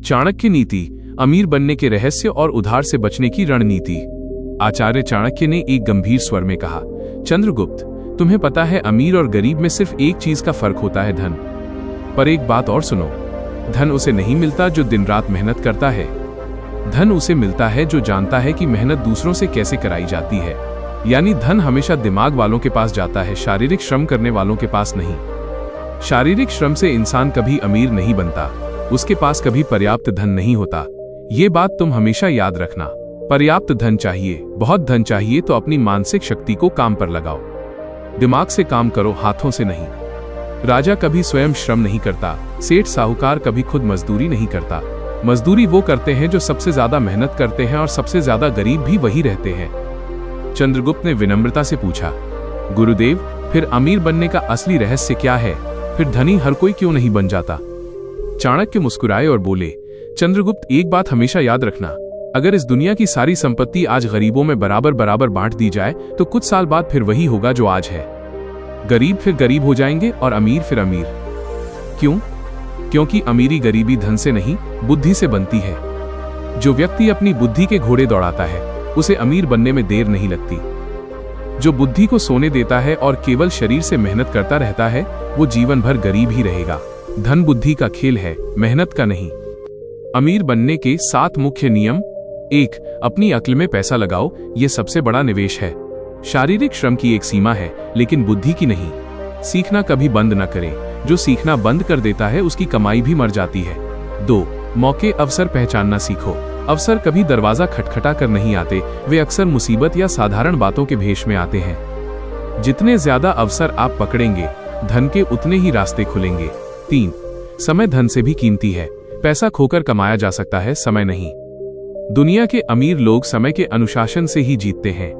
चाणक्य नीति, अमीर बनने के रहस्य और उधार से बचने की रणनीति। आचार्य चाणक्य ने एक गंभीर स्वर में कहा, चंद्रगुप्त, तुम्हें पता है अमीर और गरीब में सिर्फ एक चीज का फर्क होता है, धन। पर एक बात और सुनो, धन उसे नहीं मिलता जो दिन रात मेहनत करता है। धन उसे मिलता है जो जानता है कि मेहनत दूसरों से कैसे कराई जाती है। यानी धन हमेशा दिमाग वालों के पास जाता है, शारीरिक श्रम करने वालों के पास नहीं। शारीरिक श्रम से इंसान कभी अमीर नहीं बनता, उसके पास कभी पर्याप्त धन नहीं होता। ये बात तुम हमेशा याद रखना। पर्याप्त धन चाहिए, बहुत धन चाहिए तो अपनी मानसिक शक्ति को काम पर लगाओ। दिमाग से काम करो, हाथों से नहीं। राजा कभी स्वयं श्रम नहीं करता, सेठ साहूकार कभी खुद मजदूरी नहीं करता। मजदूरी वो करते हैं जो सबसे ज्यादा मेहनत करते हैं, और सबसे ज्यादा गरीब भी वही रहते हैं। चंद्रगुप्त ने विनम्रता से पूछा, गुरुदेव, फिर अमीर बनने का असली रहस्य क्या है? फिर धनी हर कोई क्यों नहीं बन जाता? चाणक्य मुस्कुराए और बोले, चंद्रगुप्त, एक बात हमेशा याद रखना, अगर इस दुनिया की सारी संपत्ति आज गरीबों में बराबर बराबर बांट दी जाए तो कुछ साल बाद फिर वही होगा जो आज है। गरीब फिर गरीब हो जाएंगे और अमीर फिर अमीर। क्यों? क्योंकि अमीरी गरीबी धन से नहीं, बुद्धि से बनती है। जो व्यक्ति अपनी बुद्धि के घोड़े दौड़ाता है उसे अमीर बनने में देर नहीं लगती। जो बुद्धि को सोने देता है और केवल शरीर से मेहनत करता रहता है वो जीवन भर गरीब ही रहेगा। धन बुद्धि का खेल है, मेहनत का नहीं। अमीर बनने के 7 मुख्य नियम। 1. अपनी अक्ल में पैसा लगाओ, ये सबसे बड़ा निवेश है। शारीरिक श्रम की एक सीमा है लेकिन बुद्धि की नहीं। सीखना कभी बंद न करें, जो सीखना बंद कर देता है उसकी कमाई भी मर जाती है। 2. मौके अवसर पहचानना सीखो। अवसर कभी दरवाजा खटखटा कर नहीं आते, वे अक्सर मुसीबत या साधारण बातों के भेष में आते हैं। जितने ज्यादा अवसर आप पकड़ेंगे धन के उतने ही रास्ते खुलेंगे। 3. समय धन से भी कीमती है। पैसा खोकर कमाया जा सकता है, समय नहीं। दुनिया के अमीर लोग समय के अनुशासन से ही जीतते हैं।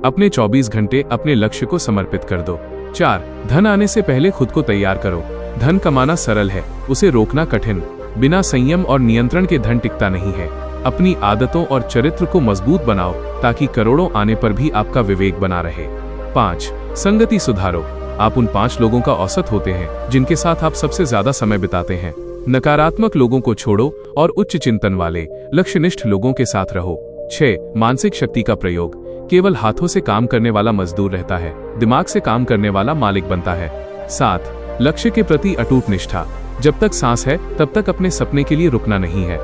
अपने 24 घंटे अपने लक्ष्य को समर्पित कर दो। 4. धन आने से पहले खुद को तैयार करो। धन कमाना सरल है, उसे रोकना कठिन। बिना संयम और नियंत्रण के धन टिकता नहीं है। अपनी आदतों और चरित्र को मजबूत बनाओ ताकि करोड़ों आने पर भी आपका विवेक बना रहे। 5. संगति सुधारो। आप उन 5 लोगों का औसत होते हैं जिनके साथ आप सबसे ज्यादा समय बिताते हैं। नकारात्मक लोगों को छोड़ो और उच्च चिंतन वाले, लक्ष्यनिष्ठ लोगों के साथ रहो। 6. मानसिक शक्ति का प्रयोग। केवल हाथों से काम करने वाला मजदूर रहता है, दिमाग से काम करने वाला मालिक बनता है। 7. लक्ष्य के प्रति अटूट निष्ठा। जब तक सांस है तब तक अपने सपने के लिए रुकना नहीं है।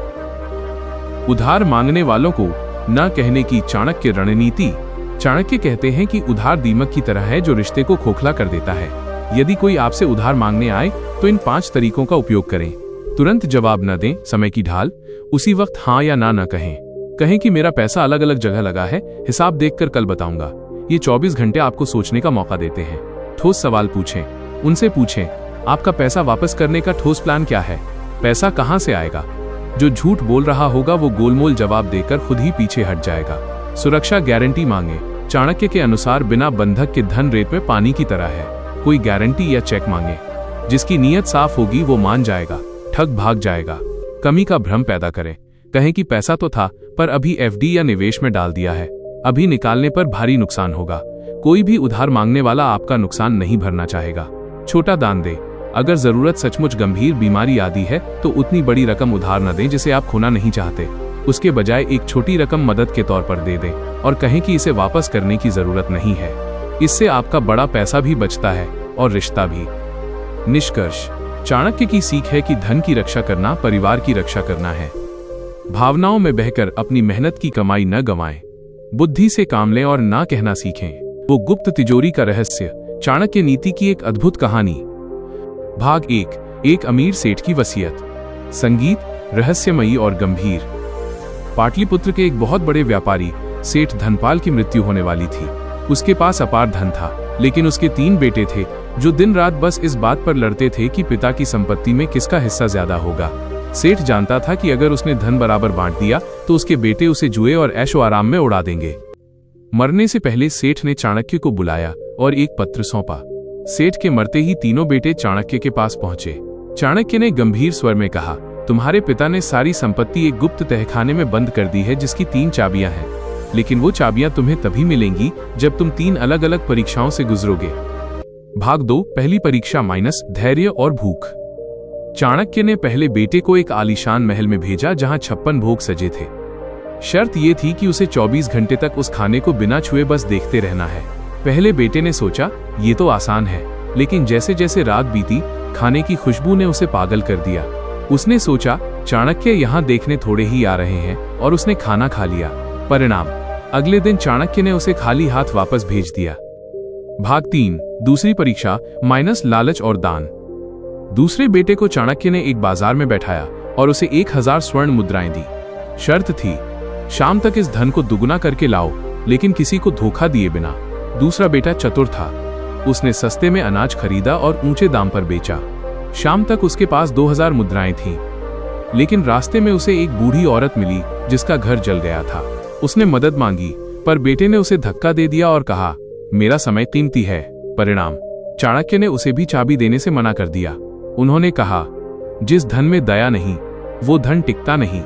उधार मांगने वालों को न कहने की चाणक्य रणनीति। चाणक्य कहते हैं कि उधार दीमक की तरह है जो रिश्ते को खोखला कर देता है। यदि कोई आपसे उधार मांगने आए तो इन 5 तरीकों का उपयोग करें। तुरंत जवाब न दें, समय की ढाल। उसी वक्त हाँ या ना न कहें। कहें कि मेरा पैसा अलग अलग जगह लगा है, हिसाब देखकर कल बताऊंगा। ये 24 घंटे आपको सोचने का मौका देते हैं। ठोस सवाल पूछें। उनसे पूछें, आपका पैसा वापस करने का ठोस प्लान क्या है? पैसा कहाँ से आएगा? जो झूठ बोल रहा होगा वो गोलमोल जवाब देकर खुद ही पीछे हट जाएगा। सुरक्षा गारंटी मांगे। चाणक्य के अनुसार बिना बंधक के धन रेत में पानी की तरह है। कोई गारंटी या चेक मांगे। जिसकी नीयत साफ होगी वो मान जाएगा, ठग भाग जाएगा। कमी का भ्रम पैदा करें। कहें कि पैसा तो था पर अभी एफडी या निवेश में डाल दिया है, अभी निकालने पर भारी नुकसान होगा। कोई भी उधार मांगने वाला आपका नुकसान नहीं भरना चाहेगा। छोटा दान दे। अगर जरूरत सचमुच गंभीर बीमारी आदि है तो उतनी बड़ी रकम उधार न दें जिसे आप खोना नहीं चाहते। उसके बजाय एक छोटी रकम मदद के तौर पर दे दें और कहें कि इसे वापस करने की जरूरत नहीं है। इससे आपका बड़ा पैसा भी बचता है और रिश्ता भी। निष्कर्ष, चाणक्य की सीख है कि धन की रक्षा करना परिवार की रक्षा करना है। भावनाओं में बहकर अपनी मेहनत की कमाई न गंवाएं। बुद्धि से काम लें और ना कहना सीखें। वो गुप्त तिजोरी का रहस्य, चाणक्य नीति की एक अद्भुत कहानी। भाग 1। एक अमीर सेठ की वसीयत। संगीत, रहस्यमयी और गंभीर। पाटलिपुत्र के एक बहुत बड़े व्यापारी सेठ धनपाल की मृत्यु होने वाली थी। उसके पास अपार धन था, लेकिन उसके 3 बेटे थे जो दिन रात बस इस बात पर लड़ते थे कि पिता की संपत्ति में किसका हिस्सा ज्यादा होगा। सेठ जानता था कि अगर उसने धन बराबर बांट दिया तो उसके बेटे उसे जुए और ऐशो आराम में उड़ा देंगे। मरने से पहले सेठ ने चाणक्य को बुलाया और एक पत्र सौंपा। सेठ के मरते ही तीनों बेटे चाणक्य के पास पहुंचे। चाणक्य ने गंभीर स्वर में कहा, तुम्हारे पिता ने सारी संपत्ति एक गुप्त तहखाने में बंद कर दी है जिसकी 3 चाबियां हैं, लेकिन वो चाबियां तुम्हें तभी मिलेंगी जब तुम 3 अलग अलग परीक्षाओं से गुजरोगे। भाग 2। पहली परीक्षा - धैर्य और भूख। चाणक्य ने पहले बेटे को एक आलीशान महल में भेजा जहां 56 भोग सजे थे। शर्त यह थी कि उसे 24 घंटे तक उस खाने को बिना छुए बस देखते रहना है। पहले बेटे ने सोचा ये तो आसान है, लेकिन जैसे जैसे रात बीती खाने की खुशबू ने उसे पागल कर दिया। उसने सोचा चाणक्य यहाँ देखने थोड़े ही आ रहे हैं, और उसने खाना खा लिया। परिणाम, अगले दिन चाणक्य ने उसे खाली हाथ वापस भेज दिया। भाग 3, दूसरी परीक्षा माइनस लालच और दान। दूसरे बेटे को चाणक्य ने एक बाजार में बैठाया और उसे 1000 स्वर्ण मुद्राएं दी। शर्त थी शाम तक इस धन को दुगुना करके लाओ, लेकिन किसी को धोखा दिए बिना। दूसरा बेटा चतुर था। उसने सस्ते में अनाज खरीदा और ऊंचे दाम पर बेचा। शाम तक उसके पास 2000 मुद्राएं थीं, लेकिन रास्ते में उसे एक बूढ़ी औरत मिली जिसका घर जल गया था। उसने मदद मांगी, पर बेटे ने उसे धक्का दे दिया और कहा मेरा समय कीमती है। परिणाम, चाणक्य ने उसे भी चाबी देने से मना कर दिया। उन्होंने कहा जिस धन में दया नहीं वो धन टिकता नहीं।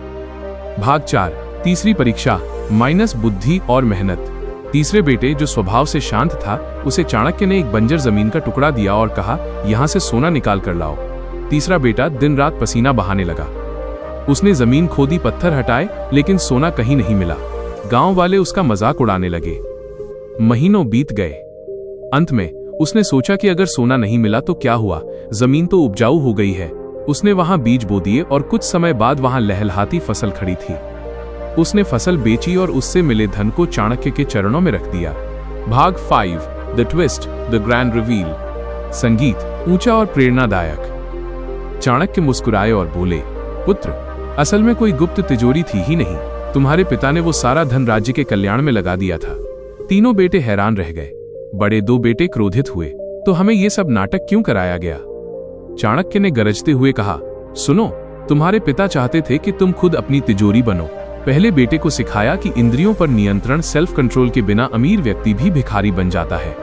भाग 4, तीसरी परीक्षा माइनस बुद्धि और मेहनत। तीसरे बेटे जो स्वभाव से शांत था, उसे चाणक्य ने एक बंजर जमीन का टुकड़ा दिया और कहा यहां से सोना निकाल कर लाओ। तीसरा बेटा दिन रात पसीना बहाने लगा। उसने जमीन खोदी, पत्थर हटाए, लेकिन सोना कहीं नहीं मिला। गांव वाले उसका मजाक उड़ाने लगे। महीनों बीत गए। अंत में उसने सोचा कि अगर सोना नहीं मिला तो क्या हुआ, जमीन तो उपजाऊ हो गई है। उसने वहां बीज बो दिए और कुछ समय बाद वहां लहलहाती फसल खड़ी थी। उसने फसल बेची और उससे मिले धन को चाणक्य के चरणों में रख दिया। भाग 5, the twist, the grand reveal. संगीत ऊंचा और प्रेरणादायक। चाणक्य मुस्कुराए और बोले, पुत्र, असल में कोई गुप्त तिजोरी थी ही नहीं। तुम्हारे पिता ने वो सारा धन राज्य के कल्याण में लगा दिया था। तीनों बेटे हैरान रह गए। बड़े 2 बेटे क्रोधित हुए, तो हमें ये सब नाटक क्यों कराया गया? चाणक्य ने गरजते हुए कहा, सुनो, तुम्हारे पिता चाहते थे कि तुम खुद अपनी तिजोरी बनो। पहले बेटे को सिखाया कि इंद्रियों पर नियंत्रण, सेल्फ कंट्रोल के बिना अमीर व्यक्ति भी भिखारी बन जाता है।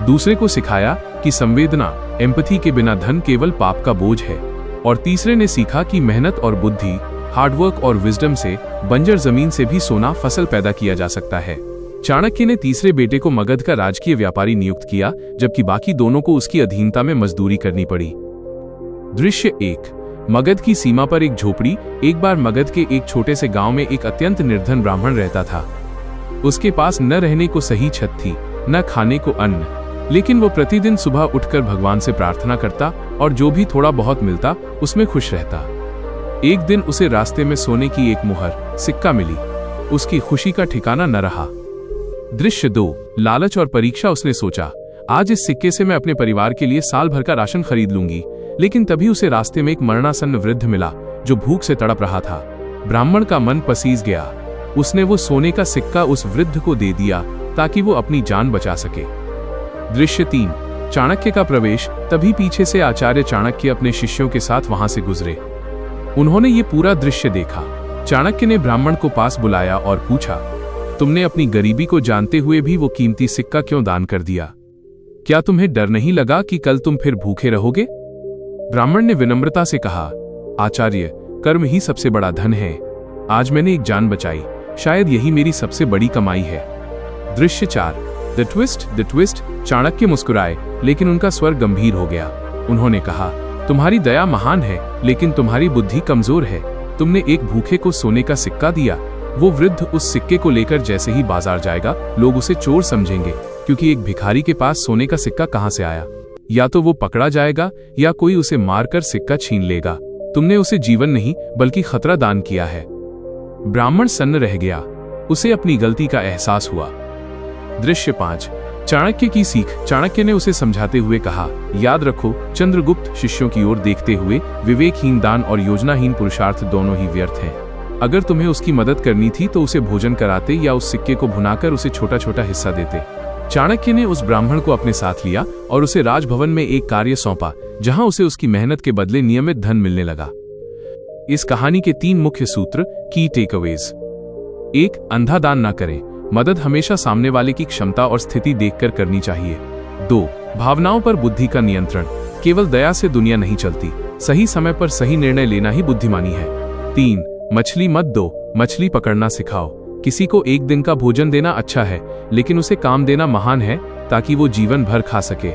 दूसरे को सिखाया कि संवेदना, एम्पैथी के बिना धन केवल पाप का बोझ है। और तीसरे ने सीखा कि मेहनत और बुद्धि, हार्डवर्क और विजडम से बंजर जमीन से भी सोना फसल पैदा किया जा सकता है। चाणक्य ने तीसरे बेटे को मगध का राजकीय व्यापारी नियुक्त किया, जबकि बाकी दोनों को उसकी अधीनता में मजदूरी करनी पड़ी। दृश्य 1, मगध की सीमा पर एक झोपड़ी। एक बार मगध के एक छोटे से गांव में एक अत्यंत निर्धन ब्राह्मण रहता था। उसके पास न रहने को सही छत थी, न खाने को अन्न, लेकिन वो प्रतिदिन सुबह उठकर भगवान से प्रार्थना करता और जो भी थोड़ा बहुत मिलता उसमें खुश रहता। एक दिन उसे रास्ते में सोने की एक मुहर, सिक्का मिली। उसकी खुशी का ठिकाना न रहा। दृश्य 2, लालच और परीक्षा। उसने सोचा आज इस सिक्के से मैं अपने परिवार के लिए साल भर का राशन खरीद लूंगी, लेकिन तभी उसे रास्ते में एक मरणासन्न वृद्ध मिला जो भूख से तड़प रहा था। ब्राह्मण का मन पसीज गया। उसने वो सोने का सिक्का उस वृद्ध को दे दिया ताकि वो अपनी जान बचा सके। दृश्य 3, चाणक्य का प्रवेश। तभी पीछे से आचार्य चाणक्य अपने शिष्यों के साथ वहां से गुजरे। उन्होंने ये पूरा दृश्य देखा। चाणक्य ने ब्राह्मण को पास बुलाया और पूछा, तुमने अपनी गरीबी को जानते हुए भी वो कीमती सिक्का क्यों दान कर दिया? क्या तुम्हें डर नहीं लगा कि कल तुम फिर भूखे रहोगे? ब्राह्मण ने विनम्रता से कहा, आचार्य, कर्म ही सबसे बड़ा धन है। आज मैंने एक जान बचाई, शायद यही मेरी सबसे बड़ी कमाई है। दृश्य 4, the twist, the twist. Chanakya मुस्कुराए, लेकिन उनका स्वर गंभीर हो गया। उन्होंने कहा, तुम्हारी दया महान है, लेकिन तुम्हारी बुद्धि कमजोर है। तुमने एक भूखे को सोने का सिक्का दिया। वो वृद्ध उस सिक्के को लेकर जैसे ही बाजार जाएगा, लोग उसे चोर समझेंगे, क्योंकि एक भिखारी के पास सोने का सिक्का कहां से आया? या तो वो पकड़ा जाएगा या कोई उसे मारकर सिक्का छीन लेगा। तुमने उसे जीवन नहीं बल्कि खतरा दान किया है। ब्राह्मण सन्न रह गया। उसे अपनी गलती का एहसास हुआ। दृश्य 5, चाणक्य की सीख। चाणक्य ने उसे समझाते हुए कहा, याद रखो, चंद्रगुप्त, शिष्यों की ओर देखते हुए, विवेकहीन दान और योजनाहीन पुरुषार्थ दोनों ही व्यर्थ हैं। अगर तुम्हें उसकी मदद करनी थी तो उसे भोजन कराते या उस सिक्के को भुनाकर उसे छोटा छोटा हिस्सा देते। चाणक्य ने उस ब्राह्मण को अपने साथ लिया और उसे राजभवन में एक कार्य सौंपा, जहां उसे उसकी मेहनत के बदले नियमित धन मिलने लगा। इस कहानी के 3 मुख्य सूत्र, की टेकअवेज। 1, अंधा दान ना करें। मदद हमेशा सामने वाले की क्षमता और स्थिति देखकर करनी चाहिए। 2, भावनाओं पर बुद्धि का नियंत्रण। केवल दया से दुनिया नहीं चलती, सही समय पर सही निर्णय लेना ही बुद्धिमानी है। 3, मछली मत दो, मछली पकड़ना सिखाओ। किसी को एक दिन का भोजन देना अच्छा है, लेकिन उसे काम देना महान है, ताकि वो जीवन भर खा सके।